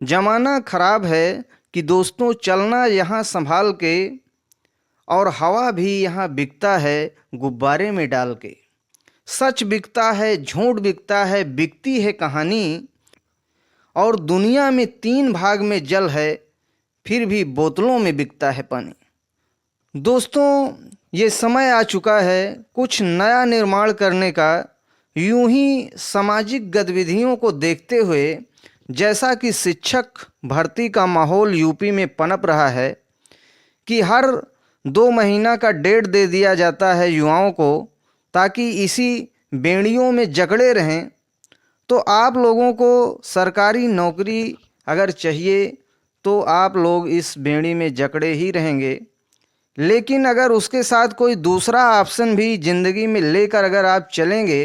जमाना खराब है कि दोस्तों चलना यहाँ संभाल के, और हवा भी यहाँ बिकता है गुब्बारे में डाल के। सच बिकता है, झूठ बिकता है, बिकती है कहानी, और दुनिया में 3 भाग में जल है, फिर भी बोतलों में बिकता है पानी। दोस्तों, ये समय आ चुका है कुछ नया निर्माण करने का। यूं ही सामाजिक गतिविधियों को देखते हुए, जैसा कि शिक्षक भर्ती का माहौल यूपी में पनप रहा है कि हर 2 महीना का डेट दे दिया जाता है युवाओं को, ताकि इसी बेड़ियों में जकड़े रहें। तो आप लोगों को सरकारी नौकरी अगर चाहिए तो आप लोग इस बेड़ी में जकड़े ही रहेंगे। लेकिन अगर उसके साथ कोई दूसरा ऑप्शन भी ज़िंदगी में लेकर अगर आप चलेंगे,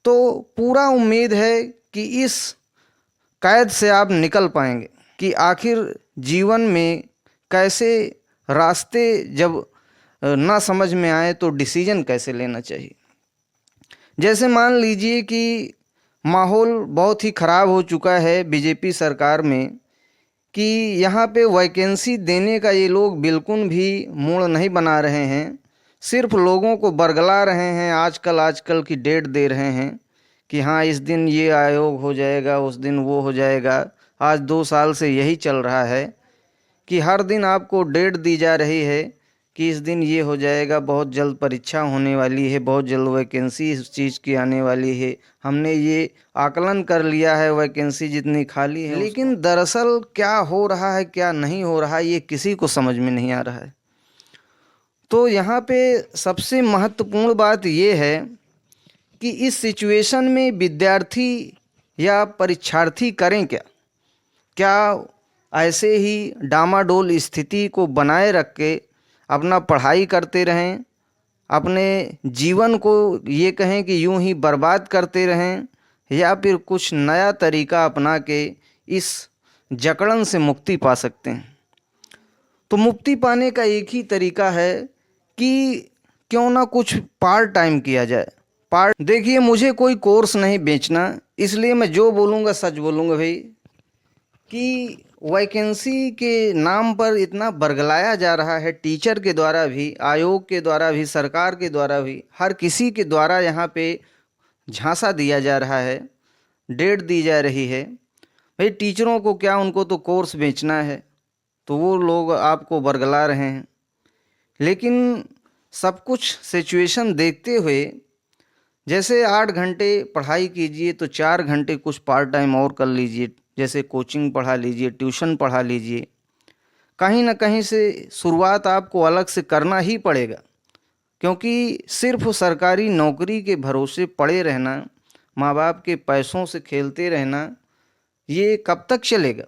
तो पूरा उम्मीद है कि इस कैद से आप निकल पाएंगे। कि आखिर जीवन में कैसे रास्ते जब ना समझ में आए तो डिसीजन कैसे लेना चाहिए। जैसे मान लीजिए कि माहौल बहुत ही ख़राब हो चुका है बीजेपी सरकार में, कि यहाँ पे वैकेंसी देने का ये लोग बिल्कुल भी मूड नहीं बना रहे हैं। सिर्फ लोगों को बरगला रहे हैं, आजकल की डेट दे रहे हैं कि हाँ इस दिन ये आयोग हो जाएगा, उस दिन वो हो जाएगा। आज 2 साल से यही चल रहा है कि हर दिन आपको डेट दी जा रही है कि इस दिन ये हो जाएगा, बहुत जल्द परीक्षा होने वाली है, बहुत जल्द वैकेंसी इस चीज़ की आने वाली है, हमने ये आकलन कर लिया है वैकेंसी जितनी खाली है। लेकिन दरअसल क्या हो रहा है क्या नहीं हो रहा है ये किसी को समझ में नहीं आ रहा है। तो यहाँ पे सबसे महत्वपूर्ण बात ये है कि इस सिचुएशन में विद्यार्थी या परीक्षार्थी करें क्या। क्या ऐसे ही डामाडोल स्थिति को बनाए रख के अपना पढ़ाई करते रहें, अपने जीवन को ये कहें कि यूं ही बर्बाद करते रहें, या फिर कुछ नया तरीका अपना के इस जकड़न से मुक्ति पा सकते हैं। तो मुक्ति पाने का एक ही तरीका है कि क्यों ना कुछ पार्ट टाइम किया जाए। देखिए, मुझे कोई कोर्स नहीं बेचना, इसलिए मैं जो बोलूँगा सच बोलूँगा भाई। कि वैकेंसी के नाम पर इतना बरगलाया जा रहा है, टीचर के द्वारा भी, आयोग के द्वारा भी, सरकार के द्वारा भी, हर किसी के द्वारा यहाँ पे झांसा दिया जा रहा है, डेट दी जा रही है। भाई टीचरों को क्या, उनको तो कोर्स बेचना है, तो वो लोग आपको बरगला रहे हैं। लेकिन सब कुछ सिचुएशन देखते हुए, जैसे 8 घंटे पढ़ाई कीजिए तो 4 घंटे कुछ पार्ट टाइम और कर लीजिए, जैसे कोचिंग पढ़ा लीजिए, ट्यूशन पढ़ा लीजिए। कहीं ना कहीं से शुरुआत आपको अलग से करना ही पड़ेगा, क्योंकि सिर्फ सरकारी नौकरी के भरोसे पड़े रहना, माँ बाप के पैसों से खेलते रहना, ये कब तक चलेगा।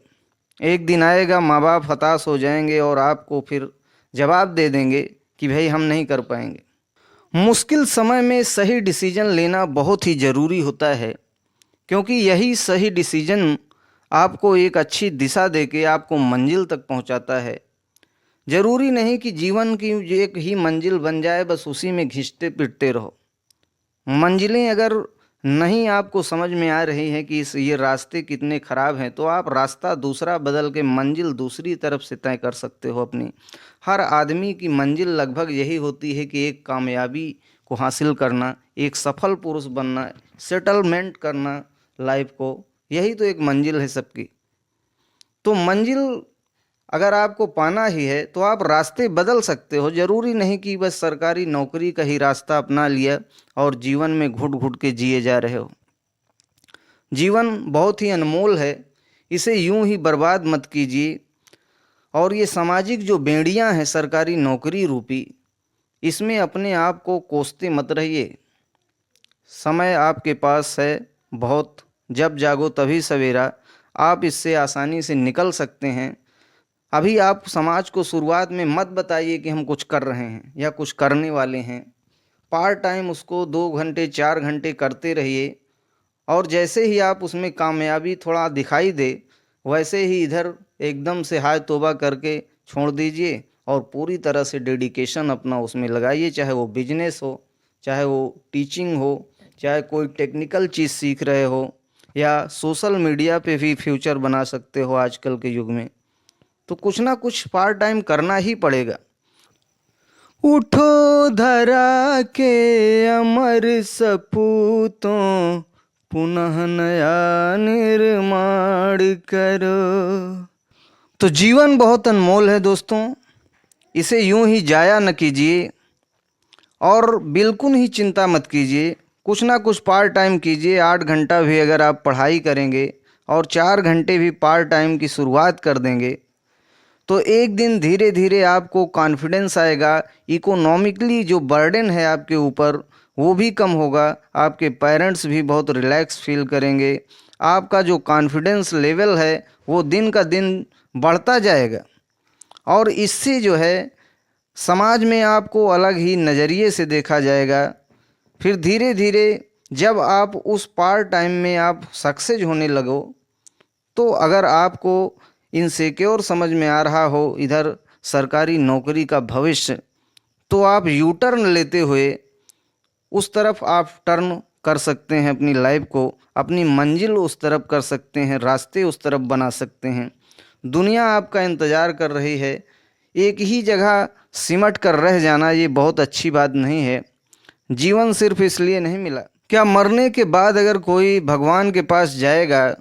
एक दिन आएगा माँ बाप हताश हो जाएंगे और आपको फिर जवाब दे देंगे कि भाई हम नहीं कर पाएंगे। मुश्किल समय में सही डिसीजन लेना बहुत ही ज़रूरी होता है, क्योंकि यही सही डिसीजन आपको एक अच्छी दिशा देके आपको मंजिल तक पहुंचाता है। ज़रूरी नहीं कि जीवन की एक ही मंजिल बन जाए, बस उसी में घिसते पिटते रहो। मंजिलें अगर नहीं आपको समझ में आ रही है कि ये रास्ते कितने ख़राब हैं, तो आप रास्ता दूसरा बदल के मंजिल दूसरी तरफ से तय कर सकते हो अपनी। हर आदमी की मंजिल लगभग यही होती है कि एक कामयाबी को हासिल करना, एक सफल पुरुष बनना, सेटलमेंट करना लाइफ को, यही तो एक मंजिल है सबकी। तो मंजिल अगर आपको पाना ही है तो आप रास्ते बदल सकते हो। ज़रूरी नहीं कि बस सरकारी नौकरी का ही रास्ता अपना लिया और जीवन में घुट घुट के जिए जा रहे हो। जीवन बहुत ही अनमोल है, इसे यूं ही बर्बाद मत कीजिए। और ये सामाजिक जो बेड़ियां हैं सरकारी नौकरी रूपी, इसमें अपने आप को कोसते मत रहिए। समय आपके पास है बहुत, जब जागो तभी सवेरा। आप इससे आसानी से निकल सकते हैं। अभी आप समाज को शुरुआत में मत बताइए कि हम कुछ कर रहे हैं या कुछ करने वाले हैं। पार्ट टाइम उसको 2 घंटे 4 घंटे करते रहिए, और जैसे ही आप उसमें कामयाबी थोड़ा दिखाई दे, वैसे ही इधर एकदम से हाय तौबा करके छोड़ दीजिए और पूरी तरह से डेडिकेशन अपना उसमें लगाइए। चाहे वो बिजनेस हो, चाहे वो टीचिंग हो, चाहे कोई टेक्निकल चीज़ सीख रहे हो, या सोशल मीडिया पे भी फ्यूचर बना सकते हो आजकल के युग में। तो कुछ ना कुछ पार्ट टाइम करना ही पड़ेगा। उठो धरा के अमर सपूतों, पुनः नया निर्माण करो। तो जीवन बहुत अनमोल है दोस्तों, इसे यूं ही जाया न कीजिए और बिल्कुल ही चिंता मत कीजिए। कुछ ना कुछ पार्ट टाइम कीजिए। 8 घंटा भी अगर आप पढ़ाई करेंगे और 4 घंटे भी पार्ट टाइम की शुरुआत कर देंगे तो एक दिन धीरे धीरे आपको कॉन्फिडेंस आएगा। इकोनॉमिकली जो बर्डन है आपके ऊपर वो भी कम होगा। आपके पेरेंट्स भी बहुत रिलैक्स फील करेंगे। आपका जो कॉन्फिडेंस लेवल है वो दिन का दिन बढ़ता जाएगा और इससे जो है समाज में आपको अलग ही नज़रिए से देखा जाएगा। फिर धीरे धीरे जब आप उस पार्ट टाइम में आप सक्सेस होने लगो तो अगर आपको इनसिक्योर समझ में आ रहा हो इधर सरकारी नौकरी का भविष्य, तो आप यू टर्न लेते हुए उस तरफ आप टर्न कर सकते हैं अपनी लाइफ को। अपनी मंजिल उस तरफ कर सकते हैं, रास्ते उस तरफ बना सकते हैं। दुनिया आपका इंतज़ार कर रही है। एक ही जगह सिमट कर रह जाना ये बहुत अच्छी बात नहीं है। जीवन सिर्फ इसलिए नहीं मिला। क्या मरने के बाद अगर कोई भगवान के पास जाएगा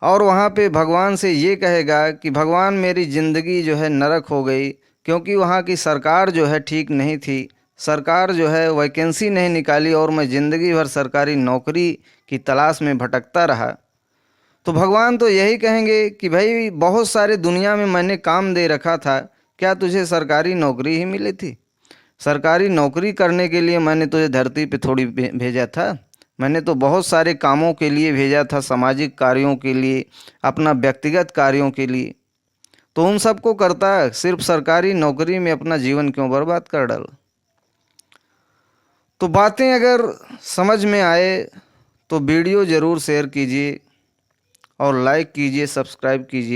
और वहाँ पे भगवान से ये कहेगा कि भगवान मेरी ज़िंदगी जो है नरक हो गई क्योंकि वहाँ की सरकार जो है ठीक नहीं थी, सरकार जो है वैकेंसी नहीं निकाली और मैं ज़िंदगी भर सरकारी नौकरी की तलाश में भटकता रहा, तो भगवान तो यही कहेंगे कि भाई बहुत सारे दुनिया में मैंने काम दे रखा था, क्या तुझे सरकारी नौकरी ही मिली थी? सरकारी नौकरी करने के लिए मैंने तुझे धरती पे थोड़ी भेजा था। मैंने तो बहुत सारे कामों के लिए भेजा था, सामाजिक कार्यों के लिए, अपना व्यक्तिगत कार्यों के लिए। तो उन सबको करता, सिर्फ सरकारी नौकरी में अपना जीवन क्यों बर्बाद कर डाल? तो बातें अगर समझ में आए तो वीडियो ज़रूर शेयर कीजिए और लाइक कीजिए, सब्सक्राइब कीजिए।